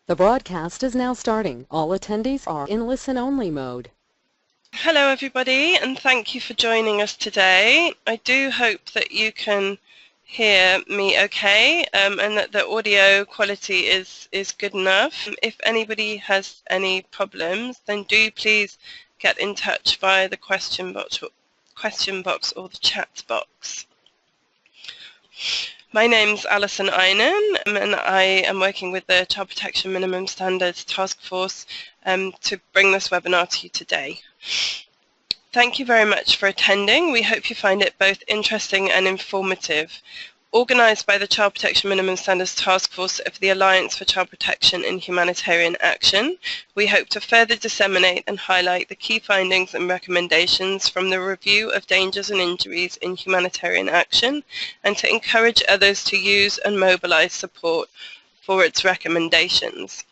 The broadcast is now starting. All attendees are in listen-only mode. Hello everybody, and thank you for joining us today. I do hope that you can hear me okay, and that the audio quality is good enough. If anybody has any problems, then do please get in touch via the question box or the chat box. My name's Alison Einen, and I am working with the Child Protection Minimum Standards Task Force to bring this webinar to you today. Thank you very much for attending. We hope you find it both interesting and informative. Organised by the Child Protection Minimum Standards Task Force of the Alliance for Child Protection and Humanitarian Action, we hope to further disseminate and highlight the key findings and recommendations from the review of dangers and injuries in humanitarian action, and to encourage others to use and mobilise support for its recommendations.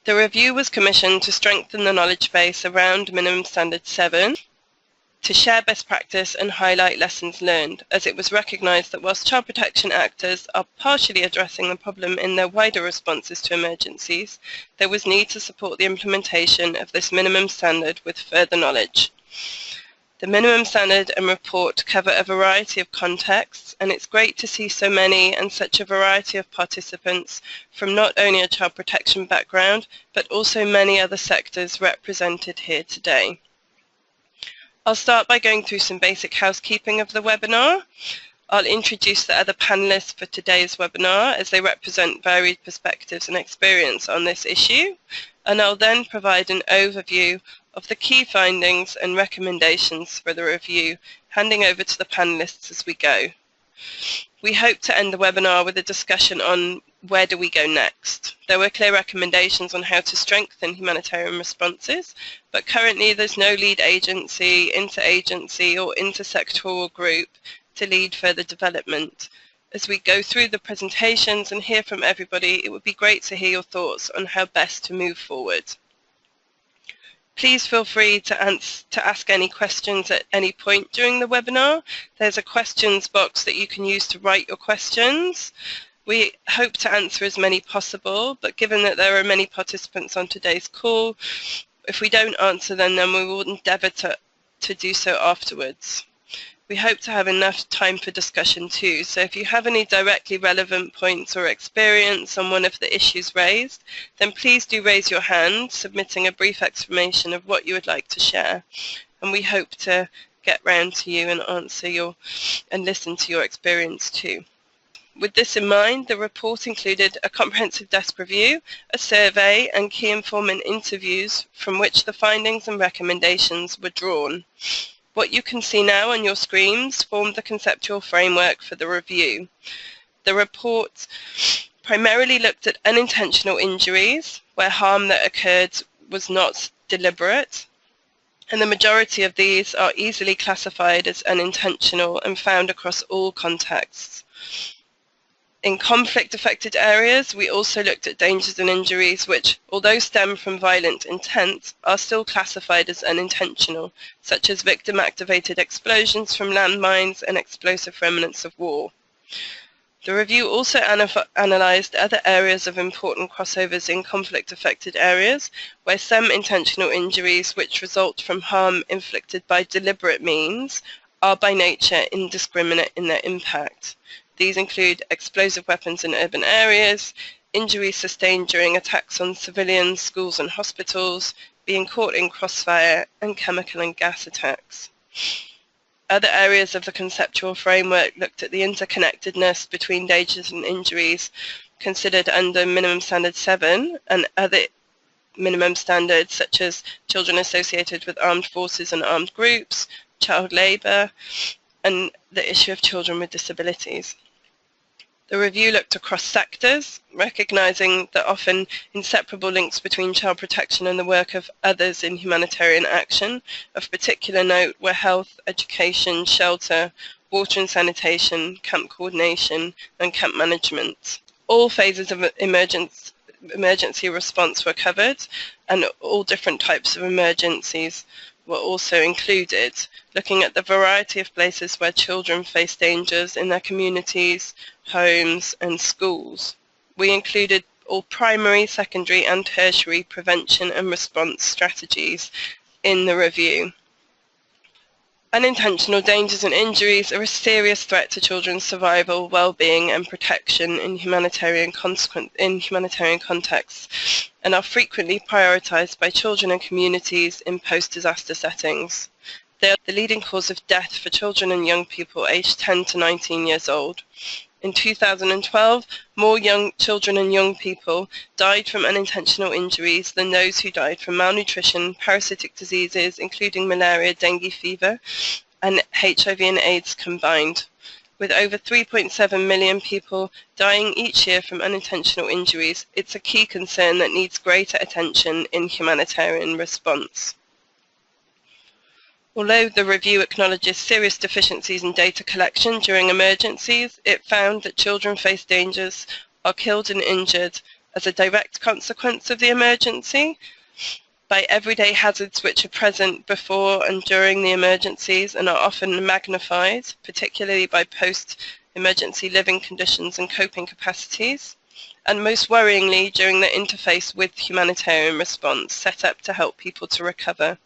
The review was commissioned to strengthen the knowledge base around Minimum Standard 7, to share best practice and highlight lessons learned, as it was recognised that whilst child protection actors are partially addressing the problem in their wider responses to emergencies, there was need to support the implementation of this minimum standard with further knowledge. The minimum standard and report cover a variety of contexts, and it's great to see so many and such a variety of participants from not only a child protection background, but also many other sectors represented here today. I'll start by going through some basic housekeeping of the webinar. I'll introduce the other panelists for today's webinar, as they represent varied perspectives and experience on this issue, and I'll then provide an overview of the key findings and recommendations for the review, handing over to the panelists as we go. We hope to end the webinar with a discussion on where do we go next. There were clear recommendations on how to strengthen humanitarian responses, but currently there's no lead agency, interagency or intersectoral group to lead further development. As we go through the presentations and hear from everybody, it would be great to hear your thoughts on how best to move forward. Please feel free to ask any questions at any point during the webinar. There's a questions box that you can use to write your questions. We hope to answer as many possible, but given that there are many participants on today's call, if we don't answer them, then we will endeavour to do so afterwards. We hope to have enough time for discussion too, so if you have any directly relevant points or experience on one of the issues raised, then please do raise your hand, submitting a brief explanation of what you would like to share, and we hope to get round to you and answer and listen to your experience too. With this in mind, the report included a comprehensive desk review, a survey and key informant interviews from which the findings and recommendations were drawn. What you can see now on your screens formed the conceptual framework for the review. The report primarily looked at unintentional injuries, where harm that occurred was not deliberate, and the majority of these are easily classified as unintentional and found across all contexts. In conflict-affected areas, we also looked at dangers and injuries which, although stem from violent intent, are still classified as unintentional, such as victim-activated explosions from landmines and explosive remnants of war. The review also analysed other areas of important crossovers in conflict-affected areas, where some intentional injuries which result from harm inflicted by deliberate means are by nature indiscriminate in their impact. These include explosive weapons in urban areas, injuries sustained during attacks on civilians, schools and hospitals, being caught in crossfire, and chemical and gas attacks. Other areas of the conceptual framework looked at the interconnectedness between dangers and injuries considered under Minimum Standard 7 and other minimum standards such as children associated with armed forces and armed groups, child labour, and the issue of children with disabilities. The review looked across sectors, recognising the often inseparable links between child protection and the work of others in humanitarian action. Of particular note were health, education, shelter, water and sanitation, camp coordination and camp management. All phases of emergency response were covered, and all different types of emergencies were also included, looking at the variety of places where children face dangers in their communities, homes and schools. We included all primary, secondary and tertiary prevention and response strategies in the review. Unintentional dangers and injuries are a serious threat to children's survival, well-being and protection in humanitarian contexts, and are frequently prioritised by children and communities in post-disaster settings. They are the leading cause of death for children and young people aged 10 to 19 years old. In 2012, more young children and young people died from unintentional injuries than those who died from malnutrition, parasitic diseases, including malaria, dengue fever, and HIV and AIDS combined. With over 3.7 million people dying each year from unintentional injuries, it's a key concern that needs greater attention in humanitarian response. Although the review acknowledges serious deficiencies in data collection during emergencies, it found that children face dangers, are killed and injured as a direct consequence of the emergency, by everyday hazards which are present before and during the emergencies and are often magnified, particularly by post-emergency living conditions and coping capacities, and most worryingly during the interface with humanitarian response set up to help people to recover.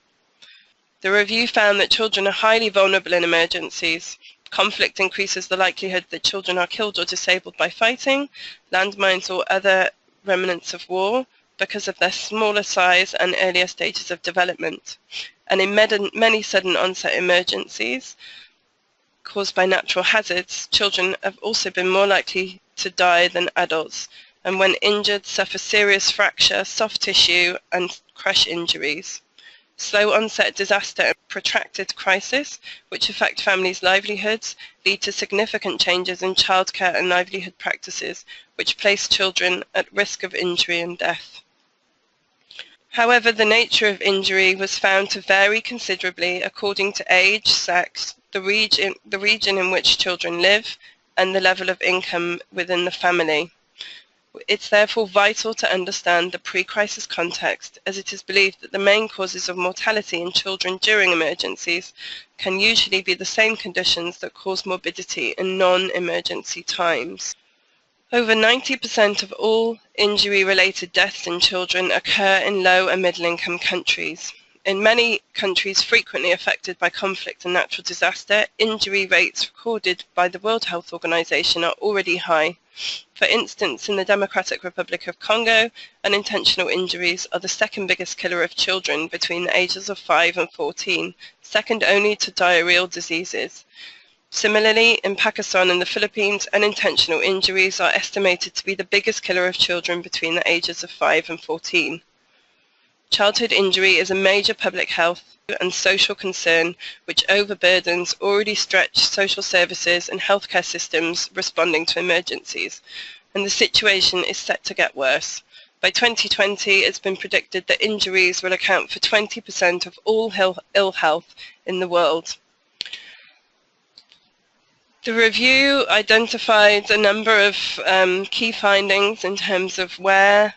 The review found that children are highly vulnerable in emergencies. Conflict increases the likelihood that children are killed or disabled by fighting, landmines or other remnants of war because of their smaller size and earlier stages of development. And in many sudden onset emergencies caused by natural hazards, children have also been more likely to die than adults, and when injured suffer serious fracture, soft tissue and crush injuries. Slow onset disaster and protracted crisis, which affect families' livelihoods, lead to significant changes in childcare and livelihood practices, which place children at risk of injury and death. However, the nature of injury was found to vary considerably according to age, sex, the region in which children live, and the level of income within the family. It's therefore vital to understand the pre-crisis context, as it is believed that the main causes of mortality in children during emergencies can usually be the same conditions that cause morbidity in non-emergency times. Over 90% of all injury-related deaths in children occur in low and middle-income countries. In many countries frequently affected by conflict and natural disaster, injury rates recorded by the World Health Organization are already high. For instance, in the Democratic Republic of Congo, unintentional injuries are the second biggest killer of children between the ages of 5 and 14, second only to diarrheal diseases. Similarly, in Pakistan and the Philippines, unintentional injuries are estimated to be the biggest killer of children between the ages of 5 and 14. Childhood injury is a major public health and social concern which overburdens already stretched social services and healthcare systems responding to emergencies, and the situation is set to get worse. By 2020, it's been predicted that injuries will account for 20% of all ill health in the world. The review identified a number of key findings in terms of where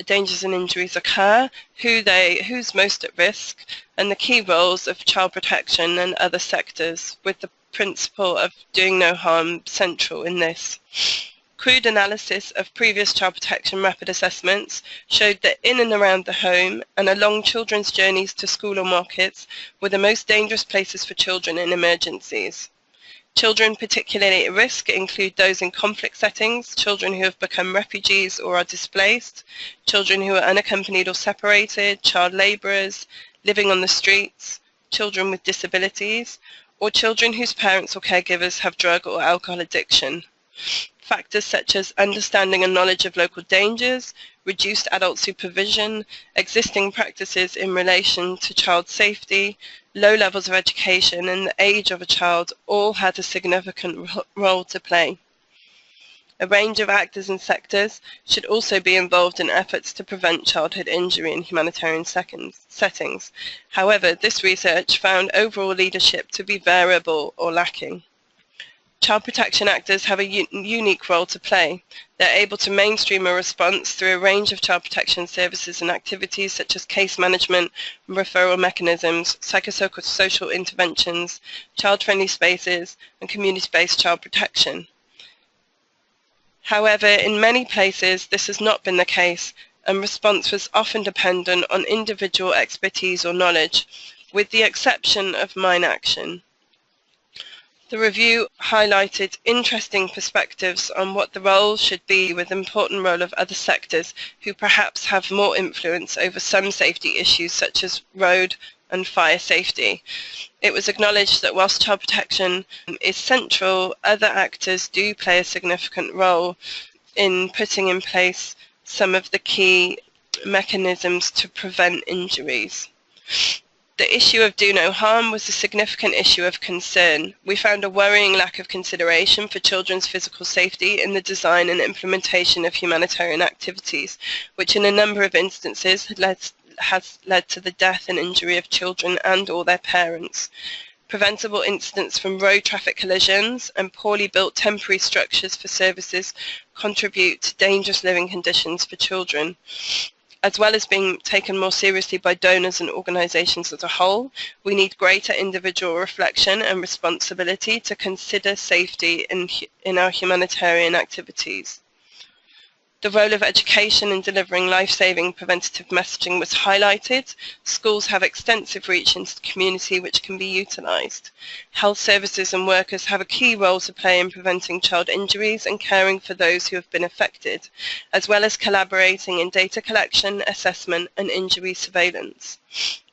dangers and injuries occur, who's most at risk, and the key roles of child protection and other sectors, with the principle of doing no harm central in this. Crude analysis of previous child protection rapid assessments showed that in and around the home and along children's journeys to school or markets were the most dangerous places for children in emergencies. Children particularly at risk include those in conflict settings, children who have become refugees or are displaced, children who are unaccompanied or separated, child labourers, living on the streets, children with disabilities, or children whose parents or caregivers have drug or alcohol addiction. Factors such as understanding and knowledge of local dangers, reduced adult supervision, existing practices in relation to child safety, low levels of education and the age of a child all had a significant role to play. A range of actors and sectors should also be involved in efforts to prevent childhood injury in humanitarian settings. However, this research found overall leadership to be variable or lacking. Child protection actors have a unique role to play. They're able to mainstream a response through a range of child protection services and activities such as case management, referral mechanisms, psychosocial interventions, child-friendly spaces, and community-based child protection. However, in many places this has not been the case, and response was often dependent on individual expertise or knowledge, with the exception of mine action. The review highlighted interesting perspectives on what the role should be, with important role of other sectors who perhaps have more influence over some safety issues such as road and fire safety. It was acknowledged that whilst child protection is central, other actors do play a significant role in putting in place some of the key mechanisms to prevent injuries. The issue of do no harm was a significant issue of concern. We found a worrying lack of consideration for children's physical safety in the design and implementation of humanitarian activities, which in a number of instances has led to the death and injury of children and or their parents. Preventable incidents from road traffic collisions and poorly built temporary structures for services contribute to dangerous living conditions for children. As well as being taken more seriously by donors and organisations as a whole, we need greater individual reflection and responsibility to consider safety in our humanitarian activities. The role of education in delivering life-saving preventative messaging was highlighted. Schools have extensive reach into the community which can be utilised. Health services and workers have a key role to play in preventing child injuries and caring for those who have been affected, as well as collaborating in data collection, assessment and injury surveillance.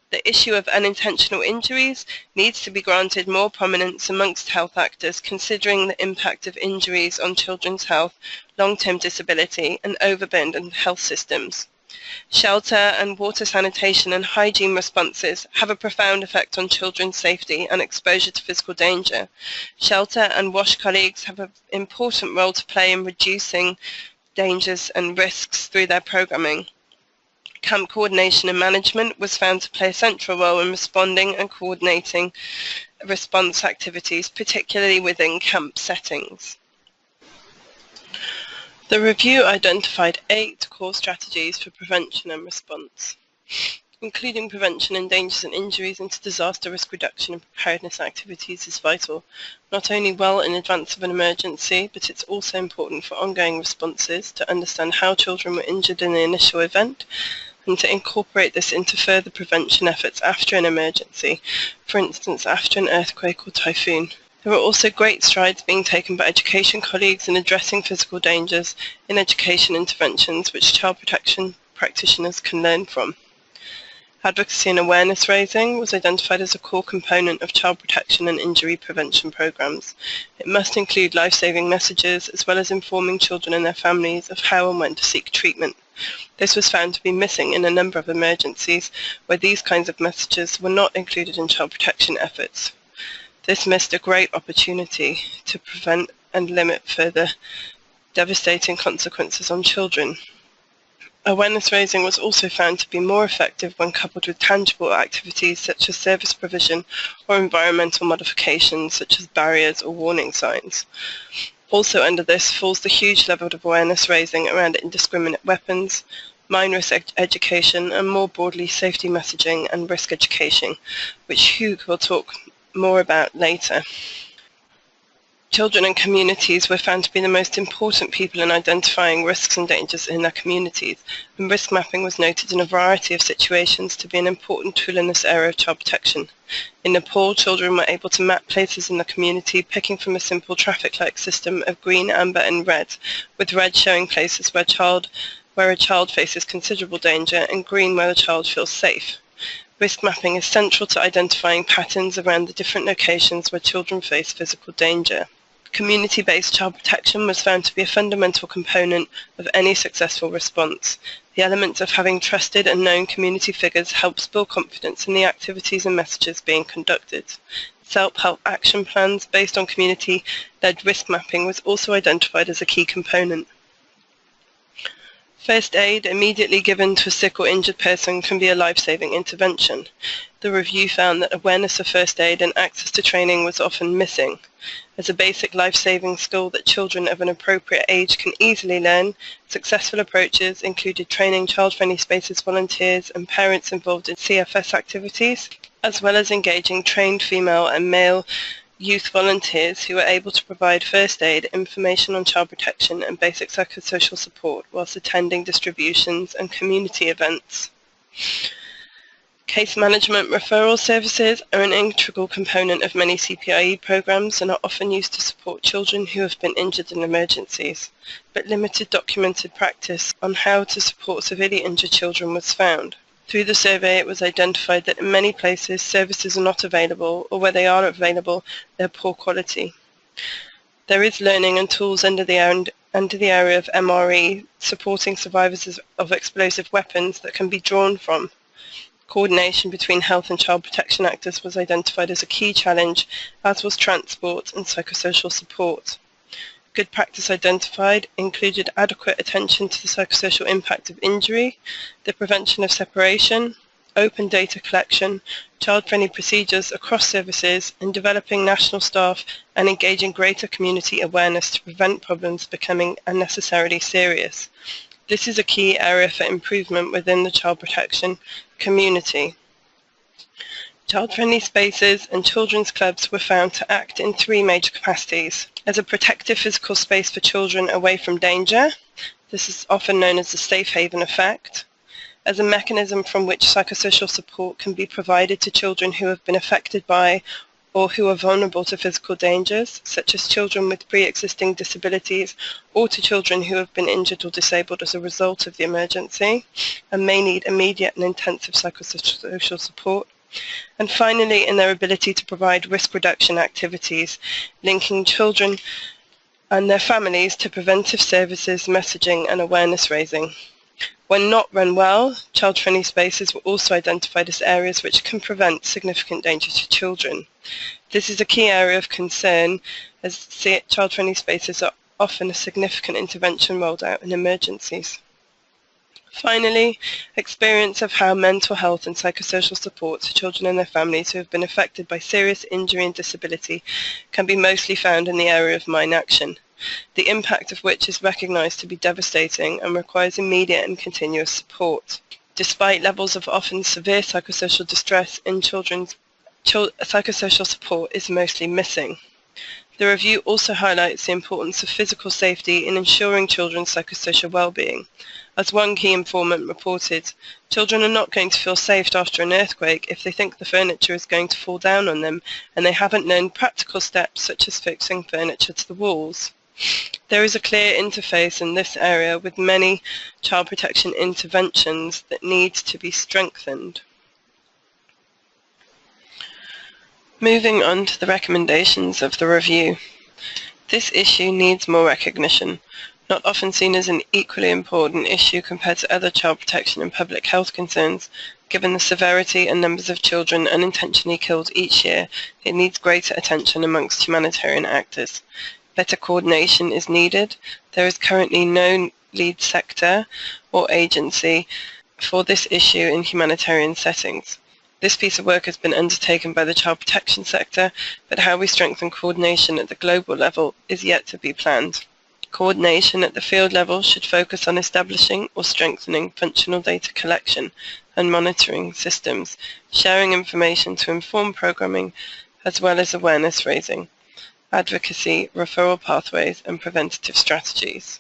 The issue of unintentional injuries needs to be granted more prominence amongst health actors, considering the impact of injuries on children's health, long-term disability and overburdened health systems. Shelter and water sanitation and hygiene responses have a profound effect on children's safety and exposure to physical danger. Shelter and WASH colleagues have an important role to play in reducing dangers and risks through their programming. Camp coordination and management was found to play a central role in responding and coordinating response activities, particularly within camp settings. The review identified 8 core strategies for prevention and response. Including prevention in dangers and injuries into disaster risk reduction and preparedness activities is vital, not only well in advance of an emergency, but it's also important for ongoing responses to understand how children were injured in the initial event and to incorporate this into further prevention efforts after an emergency, for instance after an earthquake or typhoon. There are also great strides being taken by education colleagues in addressing physical dangers in education interventions which child protection practitioners can learn from. Advocacy and awareness raising was identified as a core component of child protection and injury prevention programs. It must include life-saving messages as well as informing children and their families of how and when to seek treatment. This was found to be missing in a number of emergencies where these kinds of messages were not included in child protection efforts. This missed a great opportunity to prevent and limit further devastating consequences on children. Awareness raising was also found to be more effective when coupled with tangible activities such as service provision or environmental modifications such as barriers or warning signs. Also under this falls the huge level of awareness raising around indiscriminate weapons, mine risk education and more broadly safety messaging and risk education, which Hugh will talk more about later. Children and communities were found to be the most important people in identifying risks and dangers in their communities, and risk mapping was noted in a variety of situations to be an important tool in this area of child protection. In Nepal, children were able to map places in the community, picking from a simple traffic light system of green, amber and red, with red showing places where a child faces considerable danger and green where the child feels safe. Risk mapping is central to identifying patterns around the different locations where children face physical danger. Community-based child protection was found to be a fundamental component of any successful response. The element of having trusted and known community figures helps build confidence in the activities and messages being conducted. Self-help action plans based on community-led risk mapping was also identified as a key component. First aid immediately given to a sick or injured person can be a life-saving intervention. The review found that awareness of first aid and access to training was often missing. As a basic life-saving skill that children of an appropriate age can easily learn, successful approaches included training child-friendly spaces volunteers and parents involved in CFS activities, as well as engaging trained female and male youth volunteers who were able to provide first aid, information on child protection and basic psychosocial support whilst attending distributions and community events. Case management referral services are an integral component of many CPIE programs and are often used to support children who have been injured in emergencies, but limited documented practice on how to support severely injured children was found. Through the survey, it was identified that in many places services are not available, or where they are available, they're poor quality. There is learning and tools under the area of MRE supporting survivors of explosive weapons that can be drawn from. Coordination between health and child protection actors was identified as a key challenge, as was transport and psychosocial support. Good practice identified included adequate attention to the psychosocial impact of injury, the prevention of separation, open data collection, child-friendly procedures across services, and developing national staff and engaging greater community awareness to prevent problems becoming unnecessarily serious. This is a key area for improvement within the child protection community. Child-friendly spaces and children's clubs were found to act in three major capacities. As a protective physical space for children away from danger, this is often known as the safe haven effect. As a mechanism from which psychosocial support can be provided to children who have been affected by or who are vulnerable to physical dangers, such as children with pre-existing disabilities, or to children who have been injured or disabled as a result of the emergency and may need immediate and intensive psychosocial support. And finally, in their ability to provide risk reduction activities, linking children and their families to preventive services, messaging and awareness raising. When not run well, child-friendly spaces were also identified as areas which can prevent significant danger to children. This is a key area of concern, as child-friendly spaces are often a significant intervention rolled out in emergencies. Finally, experience of how mental health and psychosocial support to children and their families who have been affected by serious injury and disability can be mostly found in the area of mine action, the impact of which is recognised to be devastating and requires immediate and continuous support. Despite levels of often severe psychosocial distress in children, psychosocial support is mostly missing. The review also highlights the importance of physical safety in ensuring children's psychosocial well-being. As one key informant reported, children are not going to feel safe after an earthquake if they think the furniture is going to fall down on them and they haven't learned practical steps such as fixing furniture to the walls. There is a clear interface in this area with many child protection interventions that need to be strengthened. Moving on to the recommendations of the review. This issue needs more recognition, not often seen as an equally important issue compared to other child protection and public health concerns. Given the severity and numbers of children unintentionally killed each year, it needs greater attention amongst humanitarian actors. Better coordination is needed. There is currently no lead sector or agency for this issue in humanitarian settings. This piece of work has been undertaken by the child protection sector, but how we strengthen coordination at the global level is yet to be planned. Coordination at the field level should focus on establishing or strengthening functional data collection and monitoring systems, sharing information to inform programming, as well as awareness raising, advocacy, referral pathways, and preventative strategies.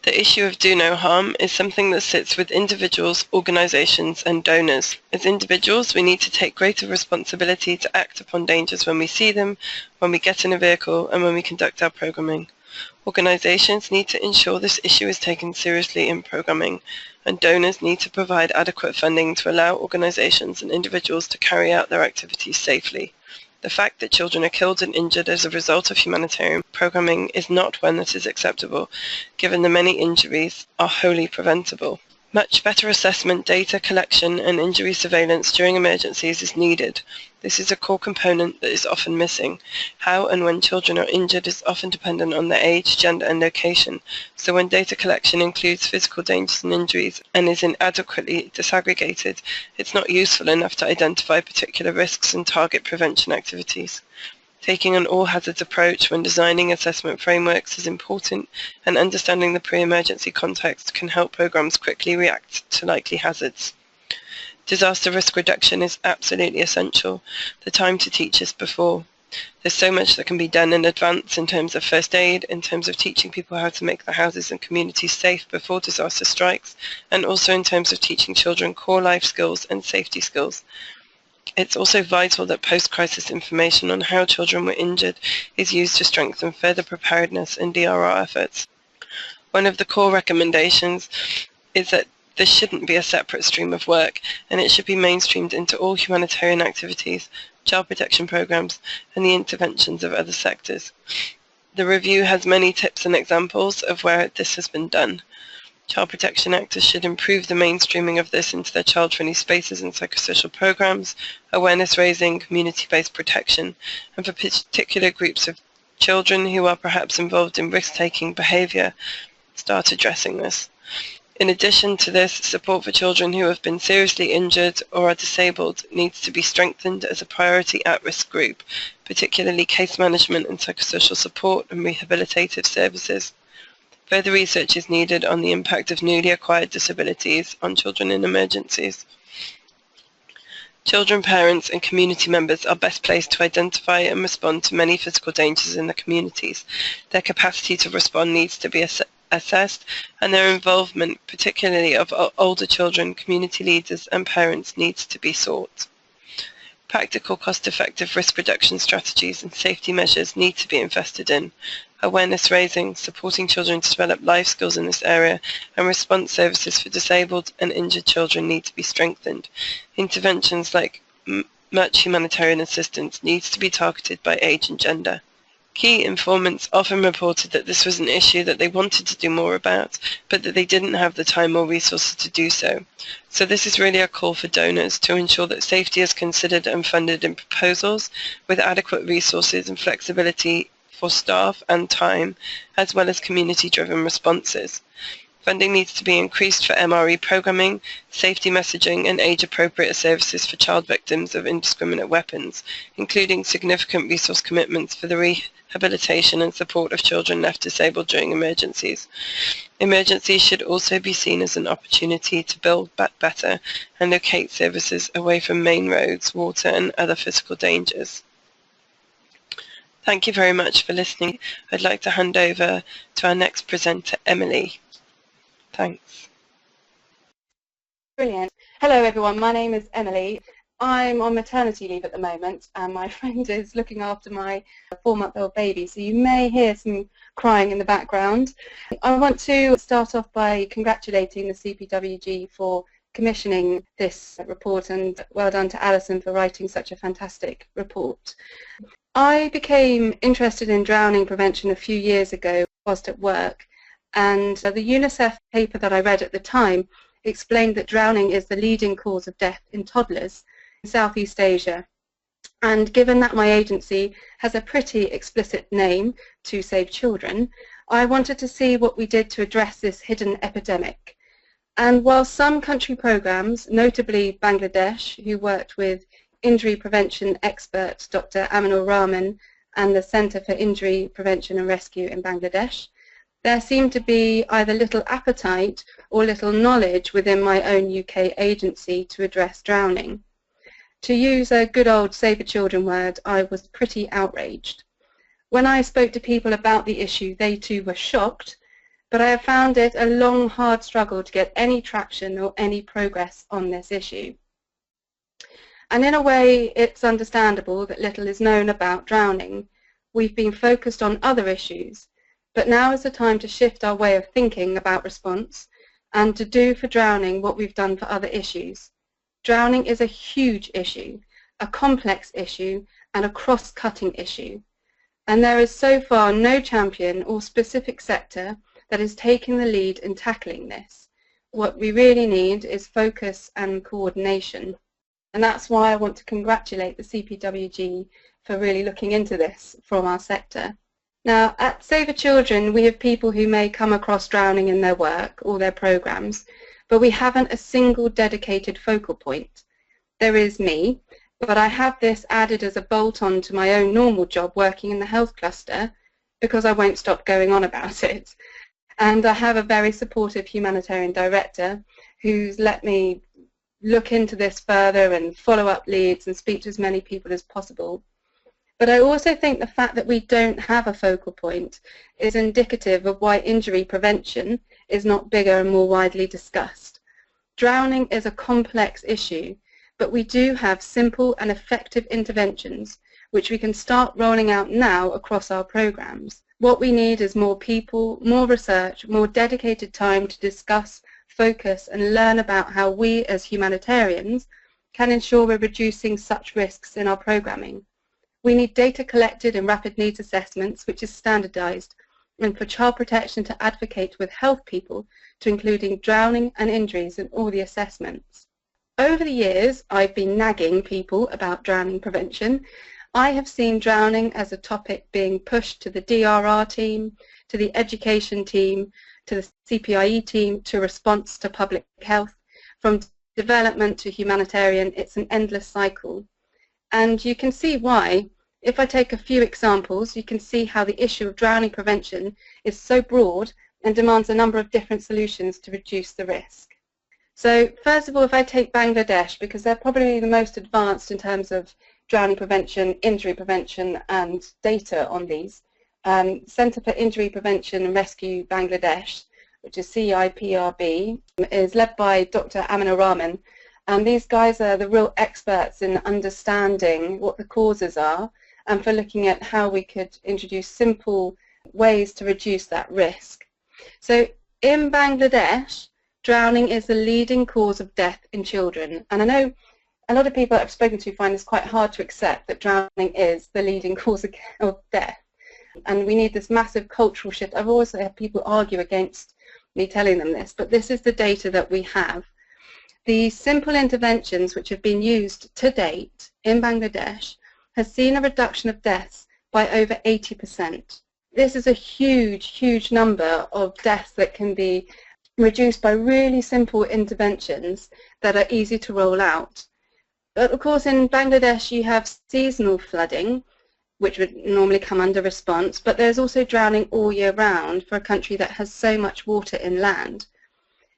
The issue of do no harm is something that sits with individuals, organisations and donors. As individuals, we need to take greater responsibility to act upon dangers when we see them, when we get in a vehicle and when we conduct our programming. Organisations need to ensure this issue is taken seriously in programming, and donors need to provide adequate funding to allow organisations and individuals to carry out their activities safely. The fact that children are killed and injured as a result of humanitarian programming is not one that is acceptable, given the many injuries are wholly preventable. Much better assessment, data collection and injury surveillance during emergencies is needed. This is a core component that is often missing. How and when children are injured is often dependent on their age, gender and location, so when data collection includes physical dangers and injuries and is inadequately disaggregated, it's not useful enough to identify particular risks and target prevention activities. Taking an all-hazards approach when designing assessment frameworks is important, and understanding the pre-emergency context can help programs quickly react to likely hazards. Disaster risk reduction is absolutely essential. The time to teach is before. There's so much that can be done in advance in terms of first aid, in terms of teaching people how to make their houses and communities safe before disaster strikes, and also in terms of teaching children core life skills and safety skills. It's also vital that post-crisis information on how children were injured is used to strengthen further preparedness and DRR efforts. One of the core recommendations is that this shouldn't be a separate stream of work, and it should be mainstreamed into all humanitarian activities, child protection programs, and the interventions of other sectors. The review has many tips and examples of where this has been done. Child protection actors should improve the mainstreaming of this into their child-friendly spaces and psychosocial programs, awareness raising, community-based protection, and for particular groups of children who are perhaps involved in risk-taking behaviour, start addressing this. In addition to this, support for children who have been seriously injured or are disabled needs to be strengthened as a priority at-risk group, particularly case management and psychosocial support and rehabilitative services. Further research is needed on the impact of newly acquired disabilities on children in emergencies. Children, parents and community members are best placed to identify and respond to many physical dangers in their communities. Their capacity to respond needs to be assessed, and their involvement, particularly of older children, community leaders and parents, needs to be sought. Practical, cost-effective risk reduction strategies and safety measures need to be invested in. Awareness raising, supporting children to develop life skills in this area, and response services for disabled and injured children need to be strengthened. Interventions like much humanitarian assistance needs to be targeted by age and gender. Key informants often reported that this was an issue that they wanted to do more about, but that they didn't have the time or resources to do so. So this is really a call for donors to ensure that safety is considered and funded in proposals with adequate resources and flexibility for staff and time, as well as community-driven responses. Funding needs to be increased for MRE programming, safety messaging and age-appropriate services for child victims of indiscriminate weapons, including significant resource commitments for the rehabilitation and support of children left disabled during emergencies. Emergencies should also be seen as an opportunity to build back better and locate services away from main roads, water and other physical dangers. Thank you very much for listening. I'd like to hand over to our next presenter, Emily. Thanks. Brilliant. Hello everyone, my name is Emily. I'm on maternity leave at the moment and my friend is looking after my 4-month-old baby, so you may hear some crying in the background. I want to start off by congratulating the CPWG for commissioning this report, and well done to Alison for writing such a fantastic report. I became interested in drowning prevention a few years ago whilst at work, and the UNICEF paper that I read at the time explained that drowning is the leading cause of death in toddlers in Southeast Asia. And given that my agency has a pretty explicit name, To Save Children, I wanted to see what we did to address this hidden epidemic. And while some country programs, notably Bangladesh, who worked with injury prevention expert Dr. Aminur Rahman and the Centre for Injury Prevention and Rescue in Bangladesh, there seemed to be either little appetite or little knowledge within my own UK agency to address drowning. To use a good old Save the Children word, I was pretty outraged. When I spoke to people about the issue, they too were shocked, but I have found it a long, hard struggle to get any traction or any progress on this issue. And in a way, it's understandable that little is known about drowning. We've been focused on other issues, but now is the time to shift our way of thinking about response and to do for drowning what we've done for other issues. Drowning is a huge issue, a complex issue, and a cross-cutting issue. And there is so far no champion or specific sector that is taking the lead in tackling this. What we really need is focus and coordination. And that's why I want to congratulate the CPWG for really looking into this from our sector. Now, at Save the Children, we have people who may come across drowning in their work or their programs, but we haven't a single dedicated focal point. There is me, but I have this added as a bolt-on to my own normal job working in the health cluster because I won't stop going on about it. And I have a very supportive humanitarian director who's let me look into this further and follow up leads and speak to as many people as possible. But I also think the fact that we don't have a focal point is indicative of why injury prevention is not bigger and more widely discussed. Drowning is a complex issue, but we do have simple and effective interventions which we can start rolling out now across our programs. What we need is more people, more research, more dedicated time to discuss, focus and learn about how we as humanitarians can ensure we're reducing such risks in our programming. We need data collected in rapid needs assessments which is standardized, and for child protection to advocate with health people to including drowning and injuries in all the assessments. Over the years, I've been nagging people about drowning prevention. I have seen drowning as a topic being pushed to the DRR team, to the education team, to the CPIE team, to response to public health. From development to humanitarian, it's an endless cycle. And you can see why. If I take a few examples, you can see how the issue of drowning prevention is so broad and demands a number of different solutions to reduce the risk. So first of all, if I take Bangladesh, because they're probably the most advanced in terms of drowning prevention, injury prevention and data on these. Centre for Injury Prevention and Rescue Bangladesh, which is CIPRB, is led by Dr. Amina Rahman. And these guys are the real experts in understanding what the causes are and for looking at how we could introduce simple ways to reduce that risk. So in Bangladesh, drowning is the leading cause of death in children. And I know a lot of people I've spoken to find this quite hard to accept, that drowning is the leading cause of death. And we need this massive cultural shift. I've also had people argue against me telling them this, but this is the data that we have. The simple interventions which have been used to date in Bangladesh has seen a reduction of deaths by over 80%. This is a huge, huge number of deaths that can be reduced by really simple interventions that are easy to roll out. But of course in Bangladesh you have seasonal flooding, which would normally come under response, but there's also drowning all year round for a country that has so much water inland.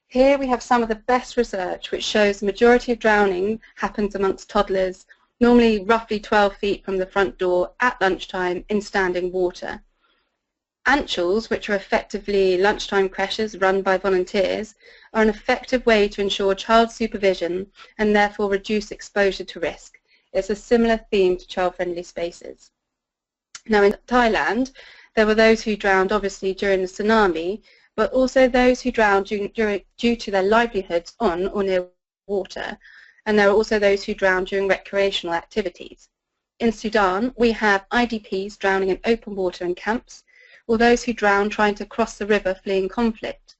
Here we have some of the best research which shows the majority of drowning happens amongst toddlers, normally roughly 12 feet from the front door at lunchtime in standing water. Anchals, which are effectively lunchtime creches run by volunteers, are an effective way to ensure child supervision and therefore reduce exposure to risk. It's a similar theme to child-friendly spaces. Now in Thailand, there were those who drowned obviously during the tsunami, but also those who drowned due to their livelihoods on or near water, and there are also those who drowned during recreational activities. In Sudan, we have IDPs drowning in open water in camps, or those who drown trying to cross the river fleeing conflict.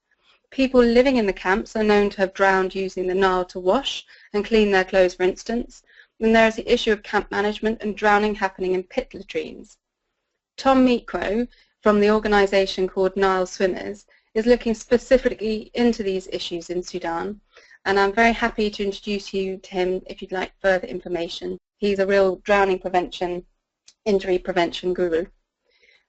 People living in the camps are known to have drowned using the Nile to wash and clean their clothes, for instance, and there is the issue of camp management and drowning happening in pit latrines. Tom Mikro, from the organisation called Nile Swimmers, is looking specifically into these issues in Sudan, and I'm very happy to introduce you to him if you'd like further information. He's a real drowning prevention, injury prevention guru.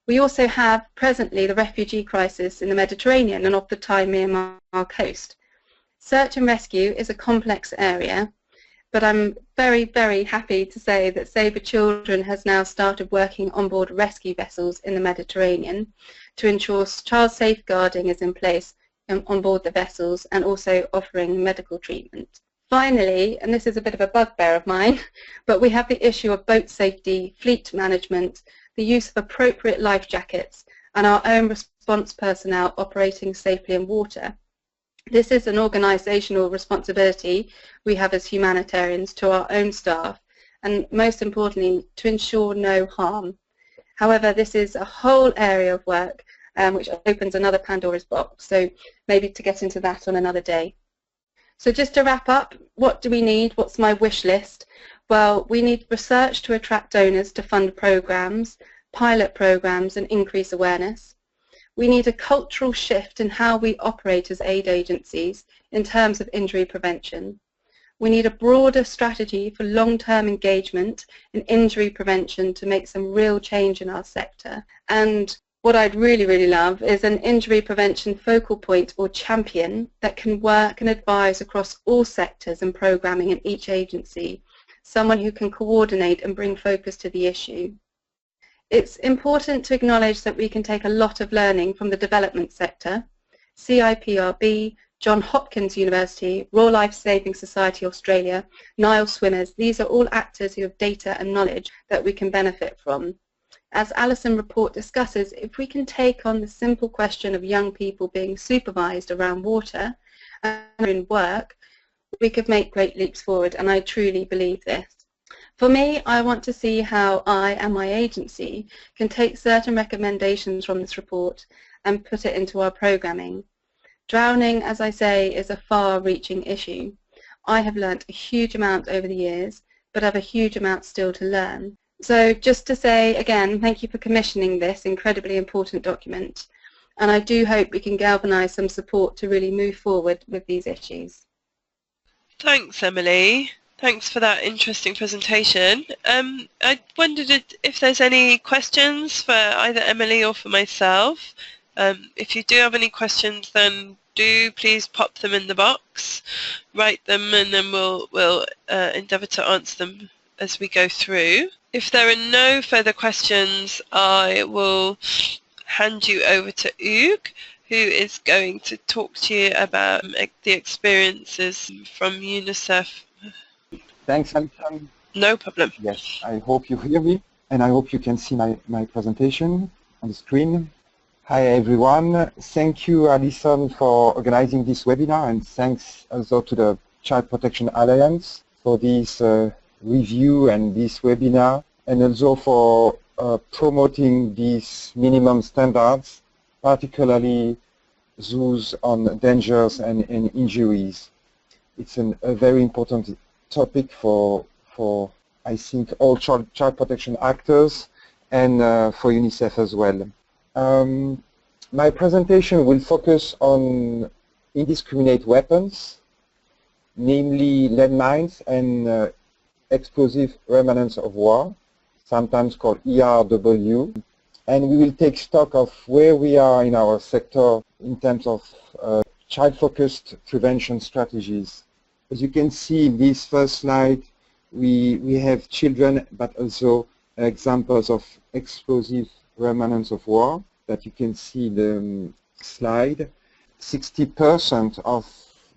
We also have presently the refugee crisis in the Mediterranean and off the Thai-Myanmar coast. Search and rescue is a complex area, but I'm very, very happy to say that Save the Children has now started working on board rescue vessels in the Mediterranean to ensure child safeguarding is in place on board the vessels and also offering medical treatment. Finally, and this is a bit of a bugbear of mine, but we have the issue of boat safety, fleet management, the use of appropriate life jackets, and our own response personnel operating safely in water. This is an organisational responsibility we have as humanitarians to our own staff, and most importantly, to ensure no harm. However, this is a whole area of work which opens another Pandora's box, so maybe to get into that on another day. So just to wrap up, what do we need? What's my wish list? Well, we need research to attract donors to fund programs, pilot programs and increase awareness. We need a cultural shift in how we operate as aid agencies in terms of injury prevention. We need a broader strategy for long-term engagement in injury prevention to make some real change in our sector. And what I'd really, really love is an injury prevention focal point or champion that can work and advise across all sectors and programming in each agency, someone who can coordinate and bring focus to the issue. It's important to acknowledge that we can take a lot of learning from the development sector, CIPRB, Johns Hopkins University, Royal Life Saving Society Australia, Nile Swimmers. These are all actors who have data and knowledge that we can benefit from. As Alison's report discusses, if we can take on the simple question of young people being supervised around water and in work, we could make great leaps forward, and I truly believe this. For me, I want to see how I and my agency can take certain recommendations from this report and put it into our programming. Drowning, as I say, is a far-reaching issue. I have learnt a huge amount over the years, but have a huge amount still to learn. So just to say again, thank you for commissioning this incredibly important document, and I do hope we can galvanise some support to really move forward with these issues. Thanks, Emily. Thanks for that interesting presentation. I wondered if there's any questions for either Emily or for myself. If you do have any questions, then do please pop them in the box, write them, and then we'll endeavour to answer them as we go through. If there are no further questions, I will hand you over to Hugues, who is going to talk to you about the experiences from UNICEF. Thanks, Alison. No problem. Yes, I hope you hear me, and I hope you can see my presentation on the screen. Hi, everyone. Thank you, Alison, for organizing this webinar, and thanks also to the Child Protection Alliance for this review and this webinar, and also for promoting these minimum standards, particularly those on dangers and injuries. It's a very important topic for I think all child protection actors and for UNICEF as well. My presentation will focus on indiscriminate weapons, namely landmines and explosive remnants of war, sometimes called ERW, and we will take stock of where we are in our sector in terms of child-focused prevention strategies. As you can see in this first slide, we have children, but also examples of explosive remnants of war that you can see in the slide. 60% of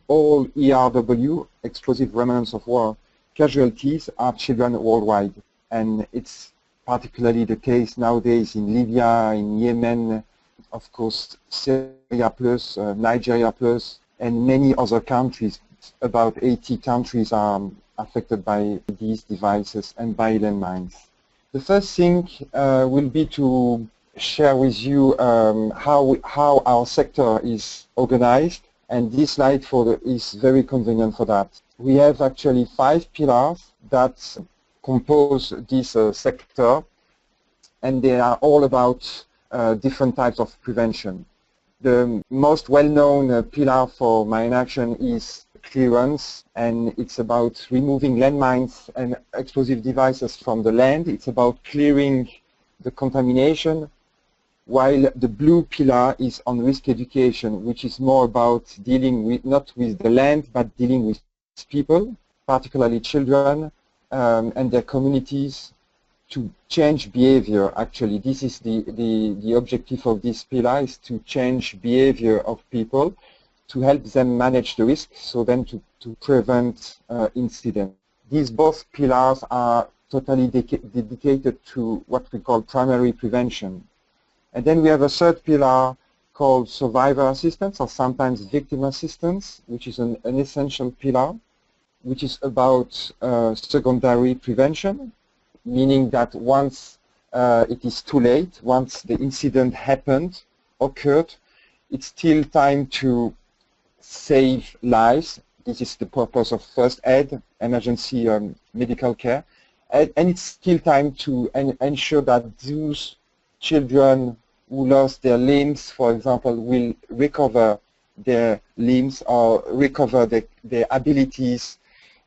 all ERW, explosive remnants of war, casualties are children worldwide, and it's particularly the case nowadays in Libya, in Yemen, of course Syria plus, Nigeria plus, and many other countries. About 80 countries are affected by these devices and by landmines. The first thing will be to share with you how our sector is organized, and this slide is very convenient for that. We have actually 5 pillars that compose this sector, and they are all about different types of prevention. The most well-known pillar for Marine Action is clearance, and it's about removing landmines and explosive devices from the land. It's about clearing the contamination, while the blue pillar is on risk education, which is more about dealing with, not with the land, but dealing with people, particularly children and their communities, to change behavior. Actually, this is the objective of this pillar, is to change behavior of people, to help them manage the risk, so then to prevent incidents. These both pillars are totally dedicated to what we call primary prevention. And then we have a third pillar called survivor assistance, or sometimes victim assistance, which is an essential pillar, which is about secondary prevention, meaning that once it is too late, once the incident occurred, it's still time to save lives. This is the purpose of first aid, emergency medical care, and it's still time to ensure that those children who lost their limbs, for example, will recover their limbs or recover their abilities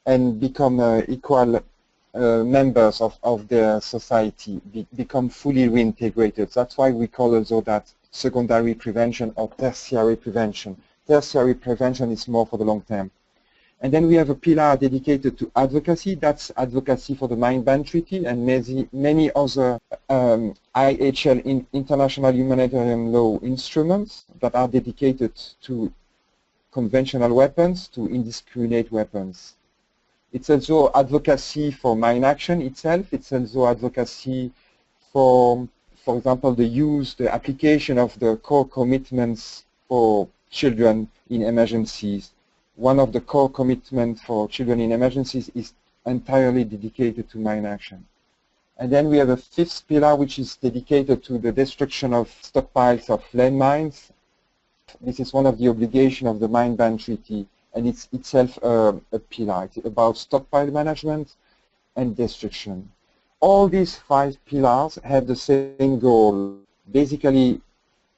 and become equal members of their society, become fully reintegrated. That's why we call also that secondary prevention or tertiary prevention. Tertiary prevention is more for the long term. And then we have a pillar dedicated to advocacy. That's advocacy for the Mine Ban Treaty and many other IHL, international humanitarian law instruments that are dedicated to conventional weapons, to indiscriminate weapons. It's also advocacy for mine action itself. It's also advocacy for example, the application of the core commitments for children in emergencies. One of the core commitments for children in emergencies is entirely dedicated to mine action. And then we have a fifth pillar which is dedicated to the destruction of stockpiles of landmines. This is one of the obligations of the Mine Ban Treaty, and it's itself a pillar. It's about stockpile management and destruction. All these 5 pillars have the same goal. Basically,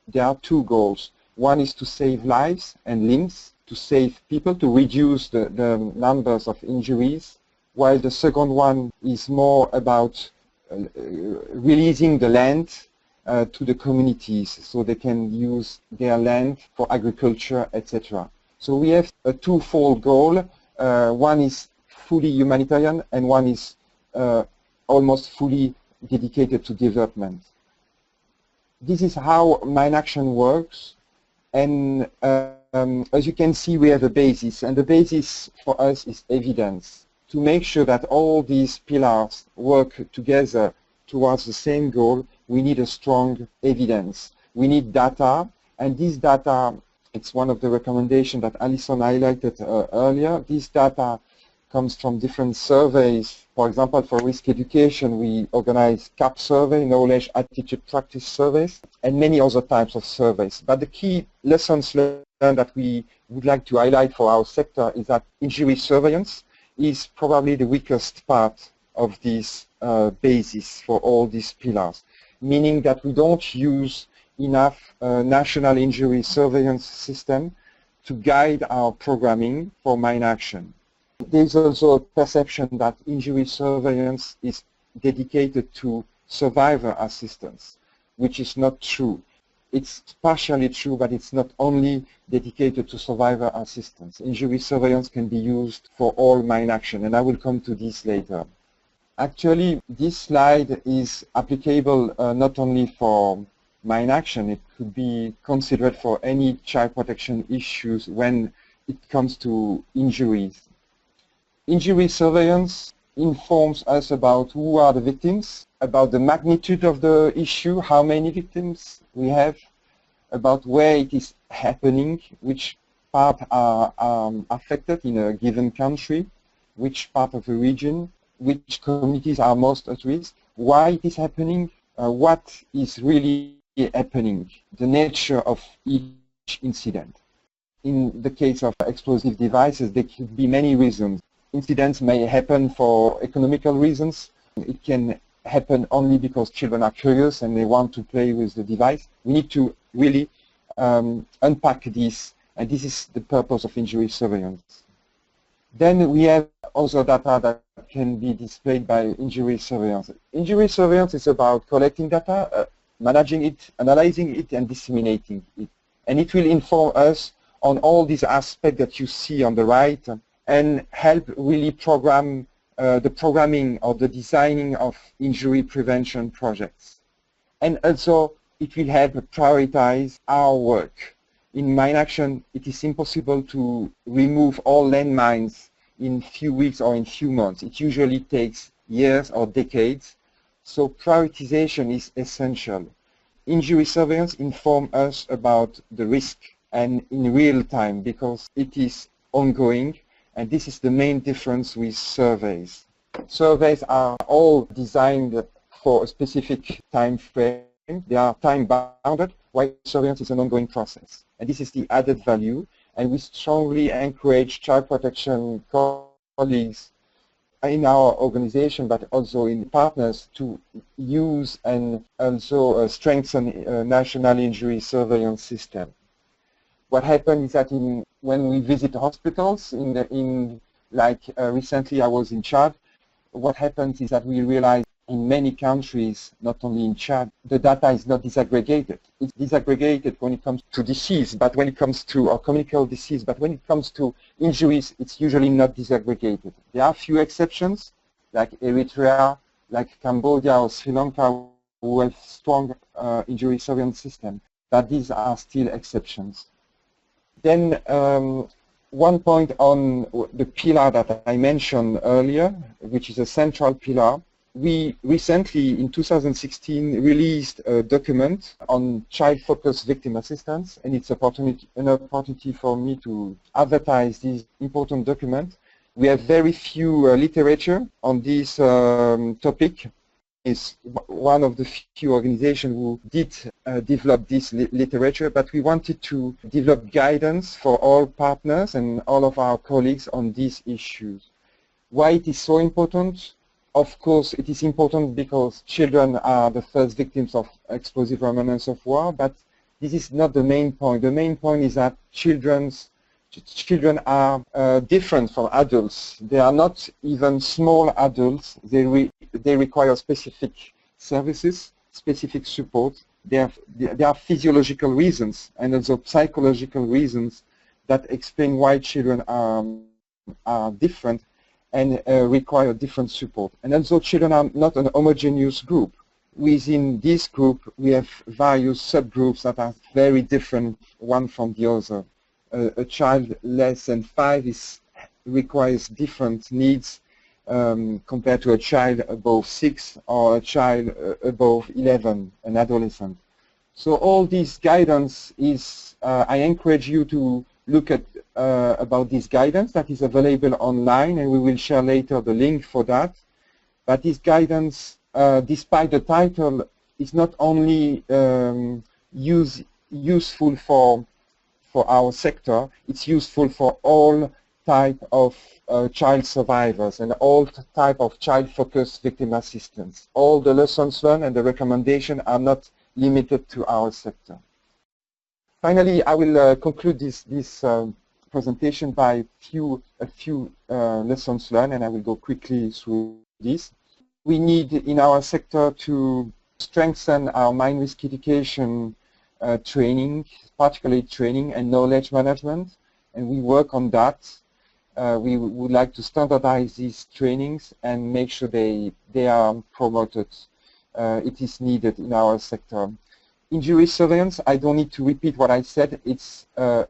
there are 2 goals. One is to save lives and limbs, to save people, to reduce the numbers of injuries, while the second one is more about releasing the land to the communities so they can use their land for agriculture, etc. So we have a twofold goal. One is fully humanitarian and one is almost fully dedicated to development. This is how mine action works, and as you can see, we have a basis, and the basis for us is evidence. To make sure that all these pillars work together towards the same goal, we need a strong evidence. We need data, and this data, it's one of the recommendations that Alison highlighted earlier. This data comes from different surveys. For example, for risk education, we organize CAP survey, knowledge, attitude, practice surveys, and many other types of surveys. But the key lessons learned that we would like to highlight for our sector is that injury surveillance is probably the weakest part of this basis for all these pillars, meaning that we don't use enough national injury surveillance system to guide our programming for mine action. There's also a perception that injury surveillance is dedicated to survivor assistance, which is not true. It's partially true, but it's not only dedicated to survivor assistance. Injury surveillance can be used for all mine action, and I will come to this later. Actually, this slide is applicable not only for mine action, it could be considered for any child protection issues when it comes to injuries. Injury surveillance informs us about who are the victims, about the magnitude of the issue, how many victims we have, about where it is happening, which part are affected in a given country, which part of the region, which communities are most at risk, why it is happening, what is really happening, the nature of each incident. In the case of explosive devices, there could be many reasons. Incidents may happen for economical reasons. It can happen only because children are curious and they want to play with the device. We need to really unpack this, and this is the purpose of injury surveillance. Then we have other data that can be displayed by injury surveillance. Injury surveillance is about collecting data, managing it, analyzing it, and disseminating it. And it will inform us on all these aspects that you see on the right and help really program the programming or the designing of injury prevention projects. And also, it will help prioritize our work. In mine action, it is impossible to remove all landmines in few weeks or in few months. It usually takes years or decades. So prioritization is essential. Injury surveillance informs us about the risk and in real time because it is ongoing, and this is the main difference with surveys. Surveys are all designed for a specific time frame. They are time bounded, while surveillance is an ongoing process. And this is the added value, and we strongly encourage child protection colleagues in our organization, but also in partners, to use and also strengthen a national injury surveillance system. What happens is that when we visit hospitals, recently I was in Chad, what happens is that we realize in many countries, not only in Chad, the data is not disaggregated. It's disaggregated when it comes to disease, but when it comes to or communicable disease, but when it comes to injuries, it's usually not disaggregated. There are a few exceptions, like Eritrea, like Cambodia or Sri Lanka, who have strong injury surveillance system, but these are still exceptions. Then one point on the pillar that I mentioned earlier, which is a central pillar. We recently, in 2016, released a document on child-focused victim assistance, and it's an opportunity for me to advertise this important document. We have very few literature on this topic. It's one of the few organizations who did develop this literature, but we wanted to develop guidance for all partners and all of our colleagues on these issues. Why it is so important? Of course, it is important because children are the first victims of explosive remnants of war, but this is not the main point. The main point is that children are different from adults. They are not even small adults. They require specific services, specific support. There are physiological reasons and also psychological reasons that explain why children are different and require different support. And also children are not an homogeneous group. Within this group, we have various subgroups that are very different one from the other. A child less than 5 requires different needs compared to a child above 6 or a child above 11, an adolescent. So all this guidance is, I encourage you to look at about this guidance that is available online, and we will share later the link for that. But this guidance, despite the title, is not only useful for our sector, it's useful for all type of child survivors and all type of child-focused victim assistance. All the lessons learned and the recommendations are not limited to our sector. Finally, I will conclude this presentation by a few lessons learned, and I will go quickly through this. We need in our sector to strengthen our mine risk education training, particularly training and knowledge management, and we work on that. We would like to standardize these trainings and make sure they are promoted. It is needed in our sector. Injury surveillance, I don't need to repeat what I said. It's, I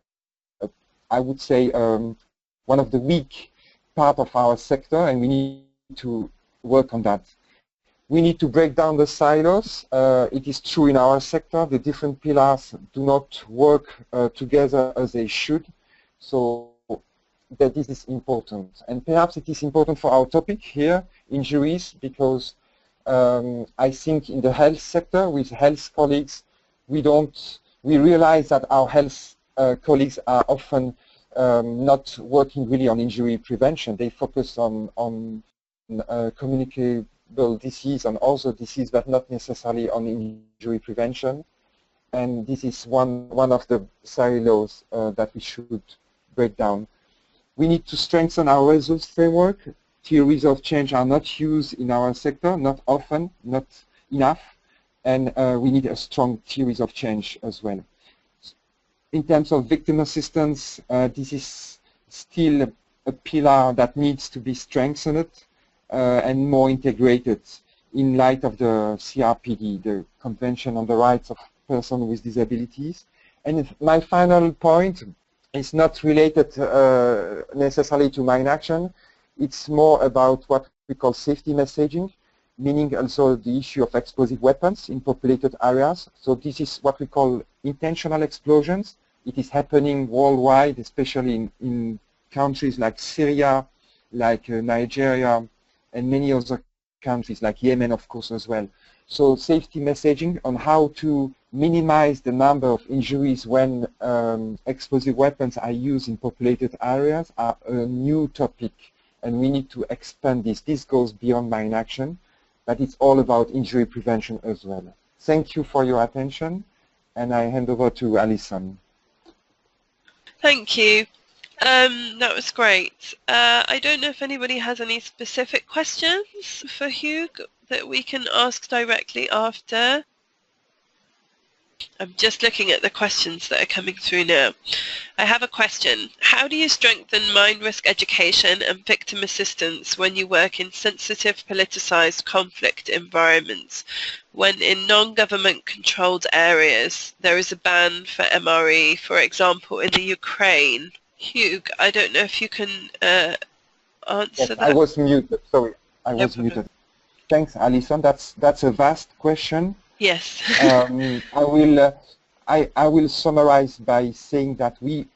would say, one of the weak part of our sector, and we need to work on that. We need to break down the silos. It is true in our sector. The different pillars do not work together as they should. So that this is important. And perhaps it is important for our topic here, injuries, because I think in the health sector, with health colleagues, we realize that our health colleagues are often not working really on injury prevention. They focus on communicable disease and also disease, but not necessarily on injury prevention. And this is one of the silos that we should break down. We need to strengthen our results framework. Theories of change are not used in our sector, not often, not enough, and we need a strong theories of change as well. In terms of victim assistance, this is still a pillar that needs to be strengthened and more integrated in light of the CRPD, the Convention on the Rights of Persons with Disabilities. And my final point is not related necessarily to mine action. It's more about what we call safety messaging, meaning also the issue of explosive weapons in populated areas. So this is what we call intentional explosions. It is happening worldwide, especially in countries like Syria, like Nigeria, and many other countries like Yemen, of course, as well. So safety messaging on how to minimize the number of injuries when explosive weapons are used in populated areas are a new topic, and we need to expand this. This goes beyond mine action, but it's all about injury prevention as well. Thank you for your attention, and I hand over to Alison. Thank you. That was great. I don't know if anybody has any specific questions for Hugh that we can ask directly after? I'm just looking at the questions that are coming through now. I have a question. How do you strengthen mine risk education and victim assistance when you work in sensitive, politicized conflict environments? When in non-government controlled areas, there is a ban for MRE, for example, in the Ukraine. Hugh, I don't know if you can answer that. I was muted, sorry. I was muted. Thanks, Alison. That's a vast question. Yes. I will summarize by saying that we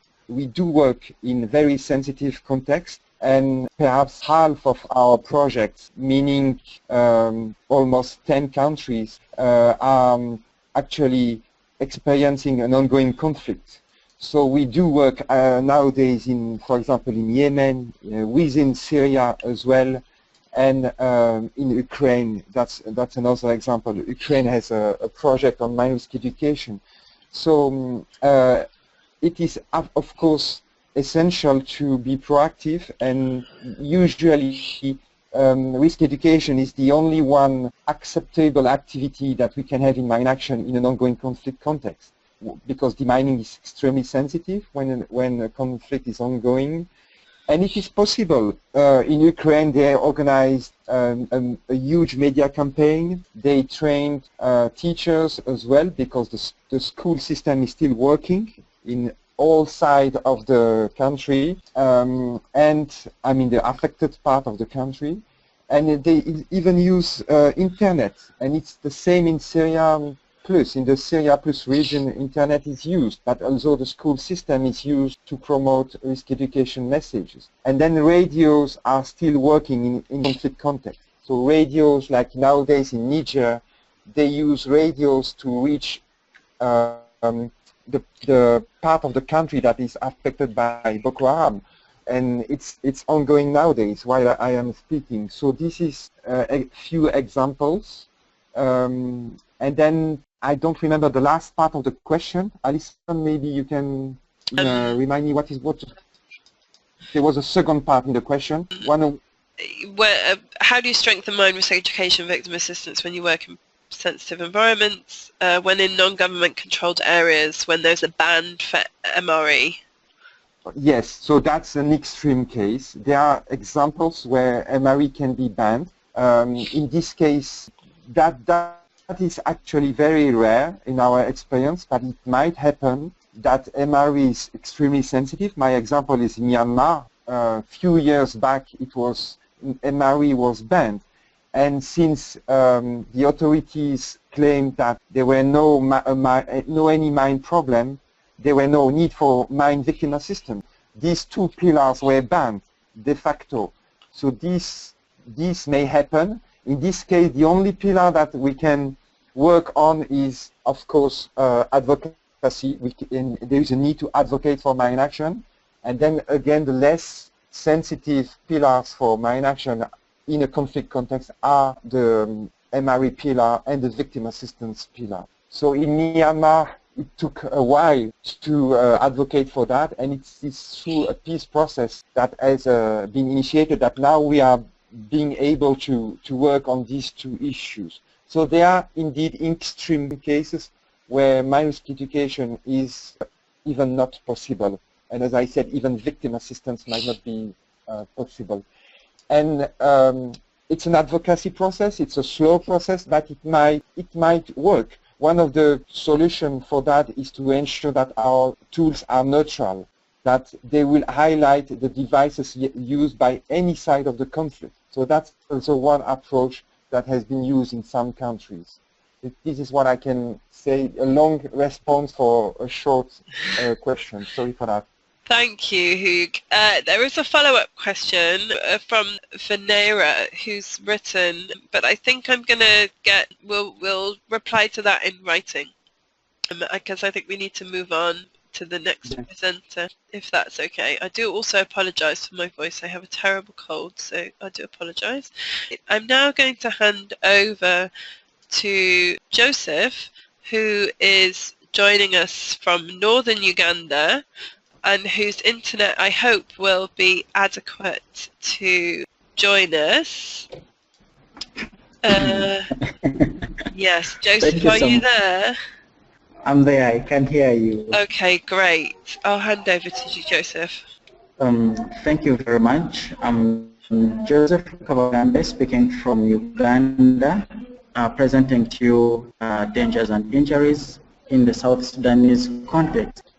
do work in very sensitive context, and perhaps half of our projects, meaning almost 10 countries, are actually experiencing an ongoing conflict. So we do work nowadays in, for example, in Yemen, within Syria as well, and in Ukraine. That's another example. Ukraine has a project on mine risk education. So it is, of course, essential to be proactive, and usually risk education is the only one acceptable activity that we can have in mine action in an ongoing conflict context, because demining is extremely sensitive when a conflict is ongoing. And it is possible. In Ukraine, they organized a huge media campaign. They trained teachers as well, because the school system is still working in all sides of the country, and I mean the affected part of the country. And they even use internet, and it's the same in Syria Plus. In the Syria Plus region, internet is used, but also the school system is used to promote risk education messages. And then radios are still working in conflict context. So radios, like nowadays in Niger, they use radios to reach the part of the country that is affected by Boko Haram. And it's ongoing nowadays while I am speaking. So this is a few examples. And then I don't remember the last part of the question. Alison, maybe you can remind me what. There was a second part in the question. How do you strengthen mine risk education, victim assistance when you work in sensitive environments, when in non-government controlled areas, when there's a ban for MRE? Yes, so that's an extreme case. There are examples where MRE can be banned. In this case, that is actually very rare in our experience, but it might happen that MRE is extremely sensitive. My example is Myanmar. A few years back, MRE was banned. And since the authorities claimed that there were no any mine problem, there were no need for mine victim assistance. These two pillars were banned de facto. So this may happen. In this case, the only pillar that we can work on is, of course, advocacy. There is a need to advocate for mine action. And then again, the less sensitive pillars for mine action in a conflict context are the MRE pillar and the victim assistance pillar. So in Myanmar, it took a while to advocate for that, and it's through a peace process that has been initiated that now we are being able to work on these two issues. So there are indeed extreme cases where mine risk education is even not possible. And as I said, even victim assistance might not be possible. And it's an advocacy process, it's a slow process, but it might work. One of the solutions for that is to ensure that our tools are neutral, that they will highlight the devices used by any side of the conflict. So that's also one approach that has been used in some countries. This is what I can say, a long response for a short question. Sorry for that. Thank you, Hugh. There is a follow-up question from Venera, who's written, but I think I'm going to we'll reply to that in writing, because I think we need to move on to the next presenter, if that's okay. I do also apologise for my voice. I have a terrible cold, so I do apologise. I'm now going to hand over to Joseph, who is joining us from northern Uganda, and whose internet I hope will be adequate to join us. Yes, Joseph, are you there? I'm there, I can hear you. Okay, great. I'll hand over to you, Joseph. Thank you very much. I'm Joseph Kabagambe, speaking from Uganda, presenting to you dangers and injuries in the South Sudanese context.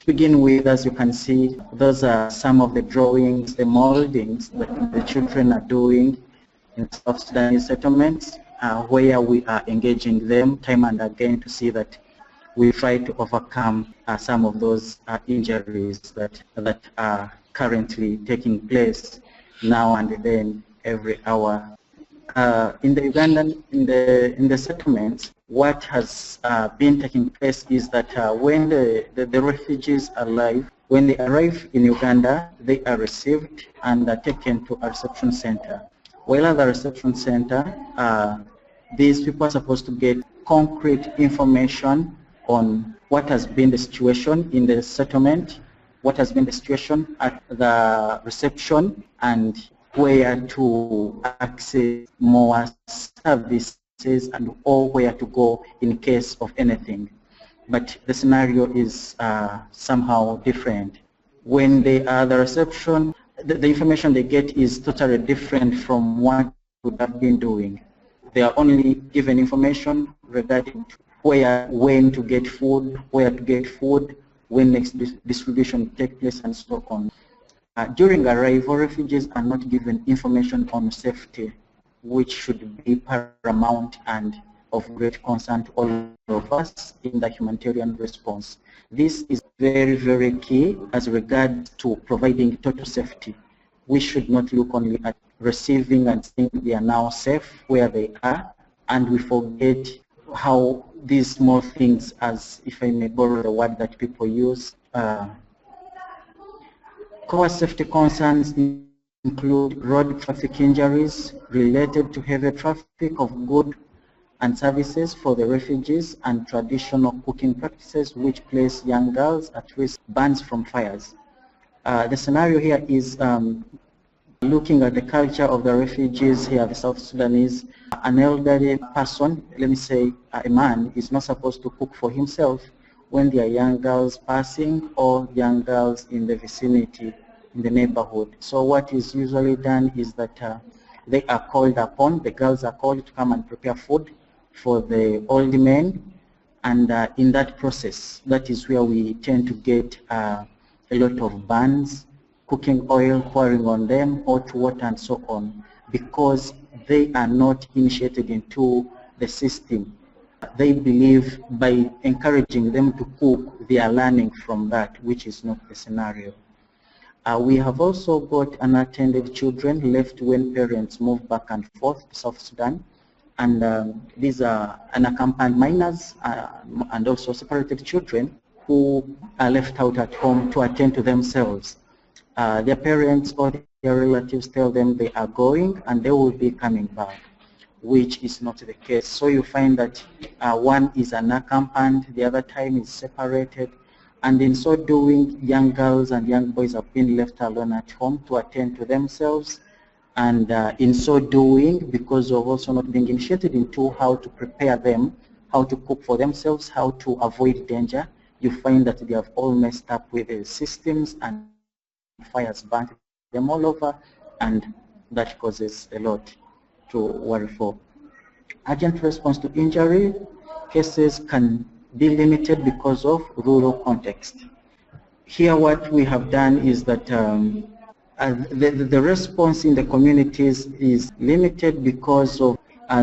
To begin with, as you can see, those are some of the drawings, the moldings that the children are doing in South Sudanese settlements, where we are engaging them time and again to see that we try to overcome some of those injuries that are currently taking place now and then every hour. In the Ugandan, in the settlements, what has been taking place is that when the refugees arrive, when they arrive in Uganda, they are received and are taken to a reception center. While at the reception center, these people are supposed to get concrete information on what has been the situation in the settlement, what has been the situation at the reception, and where to access more services and or where to go in case of anything. But the scenario is somehow different. When they are at the reception, the information they get is totally different from what we have been doing. They are only given information regarding where, when to get food, where to get food, when next distribution take place, and so on. During arrival, refugees are not given information on safety, which should be paramount and of great concern to all of us in the humanitarian response. This is very, very key as regards to providing total safety. We should not look only at receiving and saying they are now safe where they are, and we forget how these small things, as if I may borrow the word that people use, core safety concerns include road traffic injuries related to heavy traffic of goods and services for the refugees, and traditional cooking practices which place young girls at risk, burns from fires. The scenario here is looking at the culture of the refugees here, the South Sudanese. An elderly person, let me say a man, is not supposed to cook for himself when there are young girls passing or young girls in the vicinity, in the neighborhood. So what is usually done is that they are called upon, the girls are called to come and prepare food for the old men, and in that process, that is where we tend to get a lot of burns, cooking oil pouring on them, hot water, and so on, because they are not initiated into the system. They believe by encouraging them to cook, they are learning from that, which is not the scenario. We have also got unattended children left when parents move back and forth to South Sudan, and these are unaccompanied minors and also separated children who are left out at home to attend to themselves. Their parents or their relatives tell them they are going and they will be coming back, which is not the case. So you find that one is unaccompanied, the other time is separated, and in so doing, young girls and young boys have been left alone at home to attend to themselves. And in so doing, because of also not being initiated into how to prepare them, how to cook for themselves, how to avoid danger, you find that they have all messed up with the systems and fires burnt them all over, and that causes a lot to worry for. Urgent response to injury cases can be limited because of rural context. Here what we have done is that the response in the communities is limited because of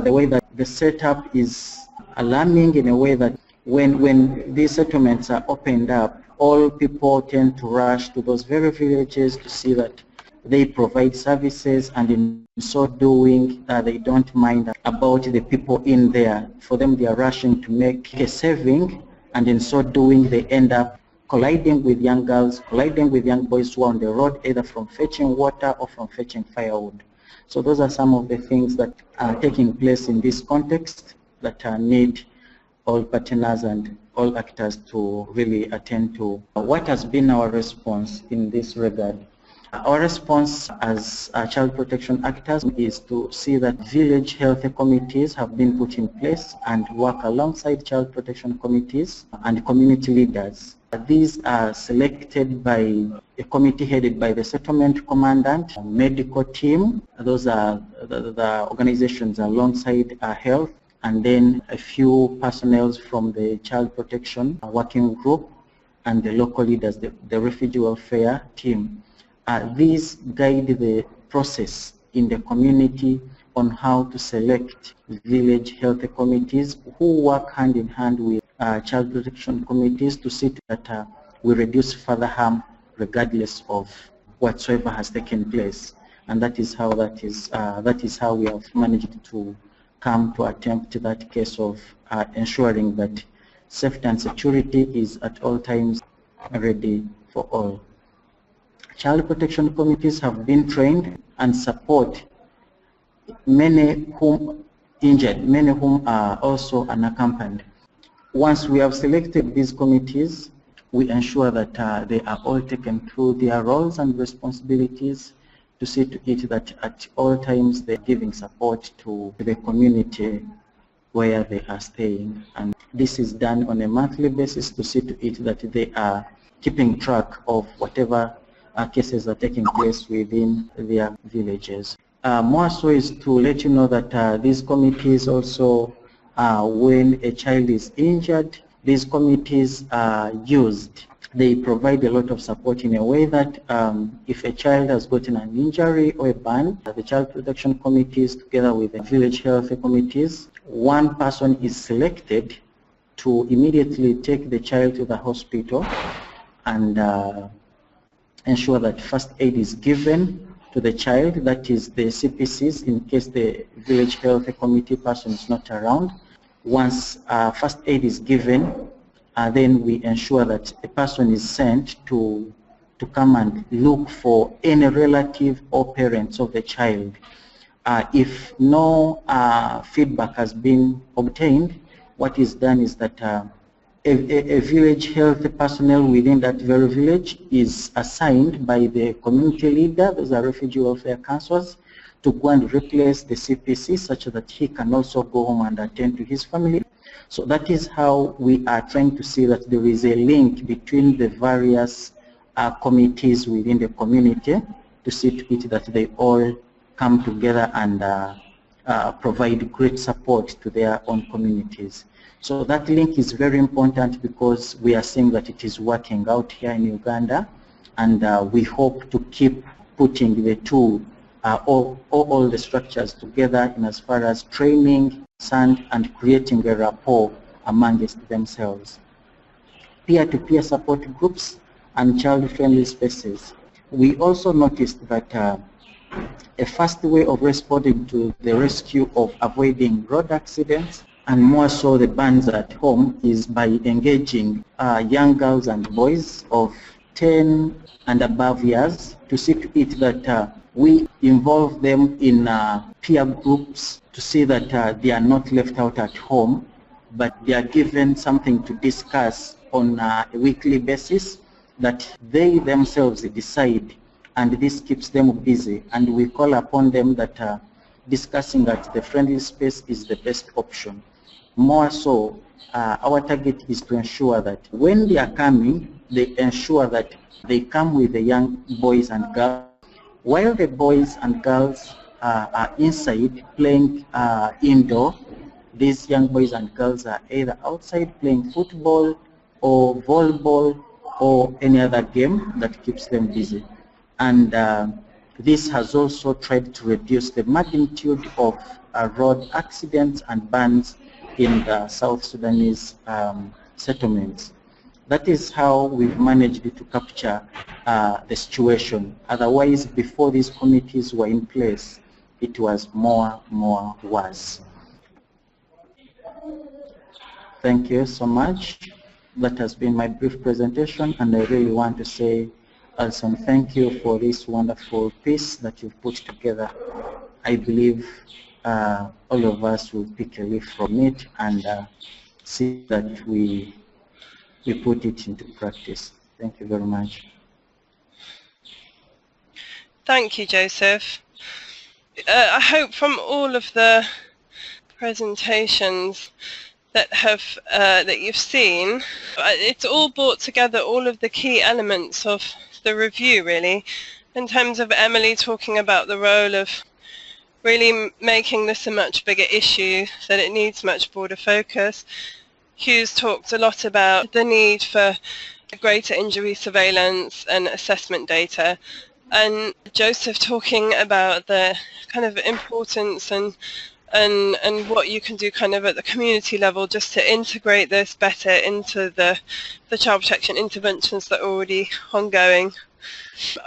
the way that the setup is alarming, in a way that when these settlements are opened up, all people tend to rush to those very villages to see that they provide services, and in so doing, they don't mind about the people in there. For them, they are rushing to make a saving, and in so doing, they end up colliding with young girls, colliding with young boys who are on the road, either from fetching water or from fetching firewood. So those are some of the things that are taking place in this context that need all partners and all actors to really attend to. What has been our response in this regard? Our response as child protection actors is to see that village health committees have been put in place and work alongside child protection committees and community leaders. These are selected by a committee headed by the settlement commandant, a medical team, those are the organizations alongside health, and then a few personnel from the child protection working group and the local leaders, the refugee welfare team. These guide the process in the community on how to select village health committees who work hand in hand with child protection committees to see that we reduce further harm regardless of whatsoever has taken place. And that is how we have managed to come to attempt that case of ensuring that safety and security is at all times ready for all. Child protection committees have been trained and support many whom injured, many whom are also unaccompanied. Once we have selected these committees, we ensure that they are all taken through their roles and responsibilities to see to it that at all times they're giving support to the community where they are staying. And this is done on a monthly basis to see to it that they are keeping track of whatever cases are taking place within their villages. More so is to let you know that these committees also, when a child is injured, these committees are used. They provide a lot of support in a way that if a child has gotten an injury or a burn, the child protection committees together with the village health committees, one person is selected to immediately take the child to the hospital and ensure that first aid is given to the child, that is the CPCs, in case the village health committee person is not around. Once first aid is given, then we ensure that a person is sent to come and look for any relative or parents of the child. If no feedback has been obtained, what is done is that a village health personnel within that very village is assigned by the community leader, those are refugee welfare councils, to go and replace the CPC such that he can also go home and attend to his family. So that is how we are trying to see that there is a link between the various committees within the community to see to it that they all come together and provide great support to their own communities. So that link is very important because we are seeing that it is working out here in Uganda, and we hope to keep putting the two, all the structures together in as far as training and creating a rapport amongst themselves. Peer-to-peer support groups and child-friendly spaces. We also noticed that a fast way of responding to the rescue of avoiding road accidents and more so the bands at home is by engaging young girls and boys of 10 and above years to see to it that we involve them in peer groups to see that they are not left out at home, but they are given something to discuss on a weekly basis that they themselves decide, and this keeps them busy, and we call upon them that discussing at the friendly space is the best option. More so, our target is to ensure that when they are coming, they ensure that they come with the young boys and girls, while the boys and girls are inside playing indoor. These young boys and girls are either outside playing football or volleyball or any other game that keeps them busy. And this has also tried to reduce the magnitude of road accidents and burns in the South Sudanese settlements. That is how we've managed to capture the situation. Otherwise, before these committees were in place, it was more worse. Thank you so much. That has been my brief presentation, and I really want to say also thank you for this wonderful piece that you've put together. I believe all of us will pick a leaf from it and see that we put it into practice. Thank you very much. Thank you, Joseph. I hope from all of the presentations that you've seen, it's all brought together all of the key elements of the review, really, in terms of Emily talking about the role of really making this a much bigger issue, that it needs much broader focus. Hugh's talked a lot about the need for greater injury surveillance and assessment data, and Joseph talking about the kind of importance and what you can do kind of at the community level just to integrate this better into the child protection interventions that are already ongoing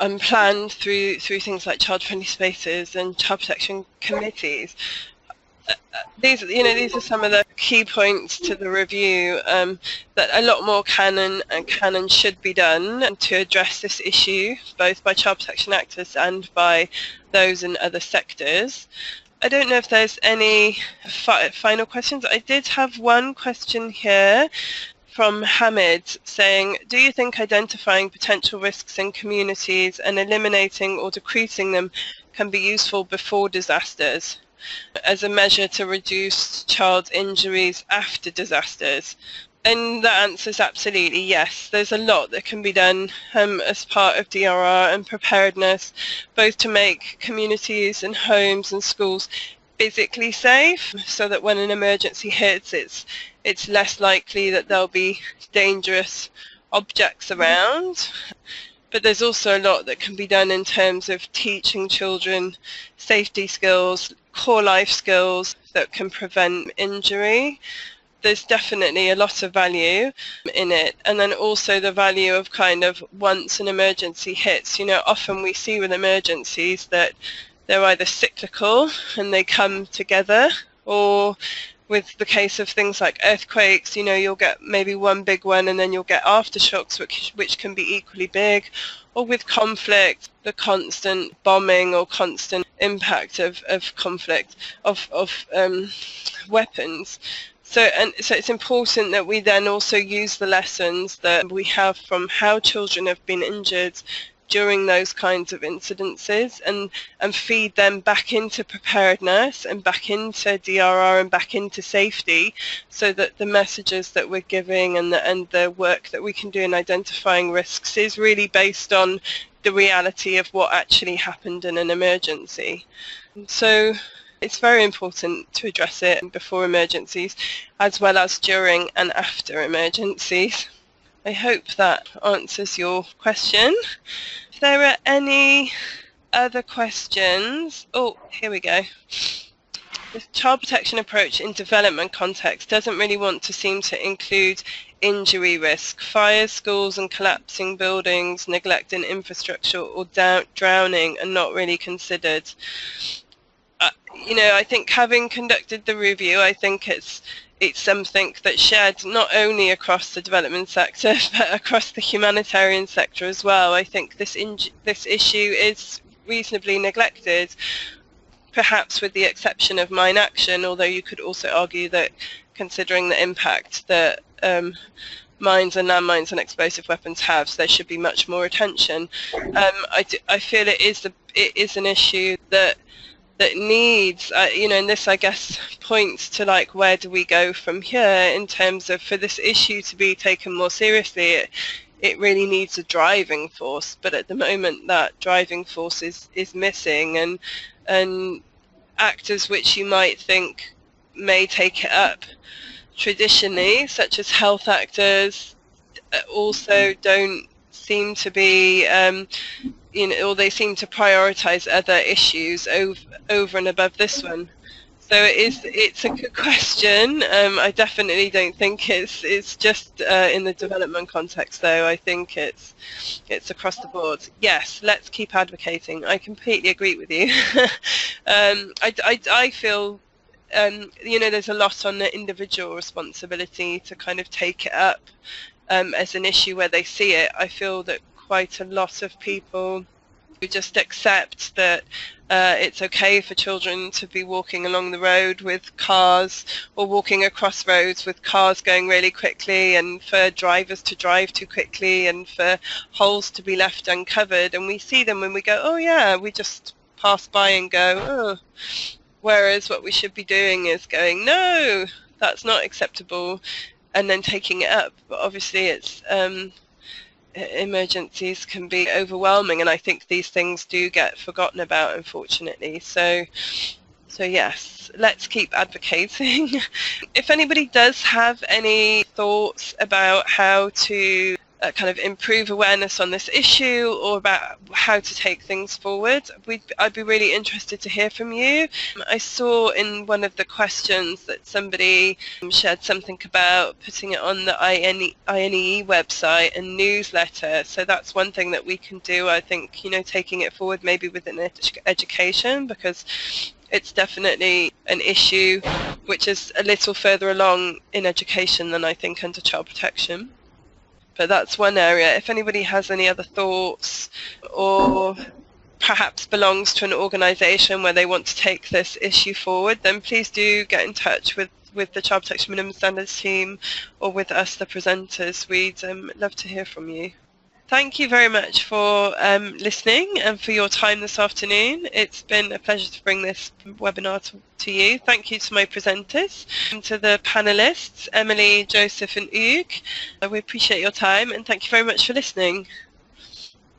and planned through things like child-friendly spaces and child protection committees. These are some of the key points to the review, that a lot more can and should be done to address this issue, both by child protection actors and by those in other sectors. I don't know if there's any final questions. I did have one question here from Hamid saying, do you think identifying potential risks in communities and eliminating or decreasing them can be useful before disasters as a measure to reduce child injuries after disasters? And the answer is absolutely yes. There's a lot that can be done as part of DRR and preparedness, both to make communities and homes and schools physically safe, so that when an emergency hits, it's less likely that there'll be dangerous objects around. But there's also a lot that can be done in terms of teaching children safety skills, core life skills that can prevent injury. There's definitely a lot of value in it. And then also the value of kind of once an emergency hits, often we see with emergencies that they're either cyclical and they come together, or with the case of things like earthquakes, you'll get maybe one big one and then you'll get aftershocks which can be equally big, or with conflict, the constant bombing or constant impact of conflict, of weapons. So it's important that we then also use the lessons that we have from how children have been injured during those kinds of incidences and feed them back into preparedness and back into DRR and back into safety, so that the messages that we're giving and the work that we can do in identifying risks is really based on the reality of what actually happened in an emergency. So it's very important to address it before emergencies, as well as during and after emergencies. I hope that answers your question. If there are any other questions, oh, here we go. The child protection approach in development context doesn't really want to seem to include injury risk, fires, schools and collapsing buildings, neglecting infrastructure or drowning are not really considered. I think having conducted the review, I think it's something that's shared not only across the development sector but across the humanitarian sector as well. I think this issue is reasonably neglected, perhaps with the exception of mine action, although you could also argue that considering the impact that mines and landmines and explosive weapons have, there should be much more attention. I feel it is an issue that needs, and this I guess points to like, where do we go from here in terms of, for this issue to be taken more seriously, it really needs a driving force, but at the moment that driving force is missing, and actors which you might think may take it up traditionally, such as health actors, also don't seem to be or they seem to prioritize other issues over and above this one. So it's a good question. I definitely don't think it's just in the development context, though. I think it's across the board. Yes, let's keep advocating. I completely agree with you. I feel there's a lot on the individual responsibility to kind of take it up as an issue where they see it. I feel that quite a lot of people who just accept that it's okay for children to be walking along the road with cars, or walking across roads with cars going really quickly, and for drivers to drive too quickly, and for holes to be left uncovered. And we see them when we go, oh yeah, we just pass by and go, oh. Whereas what we should be doing is going, no, that's not acceptable, and then taking it up. But obviously it's emergencies can be overwhelming, and I think these things do get forgotten about, unfortunately. So yes, let's keep advocating. If anybody does have any thoughts about how to kind of improve awareness on this issue, or about how to take things forward, I'd be really interested to hear from you. I saw in one of the questions that somebody shared something about putting it on the INEE website and newsletter. So that's one thing that we can do, I think, you know, taking it forward maybe within education, because it's definitely an issue which is a little further along in education than I think under child protection. But that's one area. If anybody has any other thoughts, or perhaps belongs to an organisation where they want to take this issue forward, then please do get in touch with the Child Protection Minimum Standards team, or with us, the presenters. We'd love to hear from you. Thank you very much for listening and for your time this afternoon. It's been a pleasure to bring this webinar to you. Thank you to my presenters and to the panelists, Emily, Joseph and Hugues. We appreciate your time, and thank you very much for listening.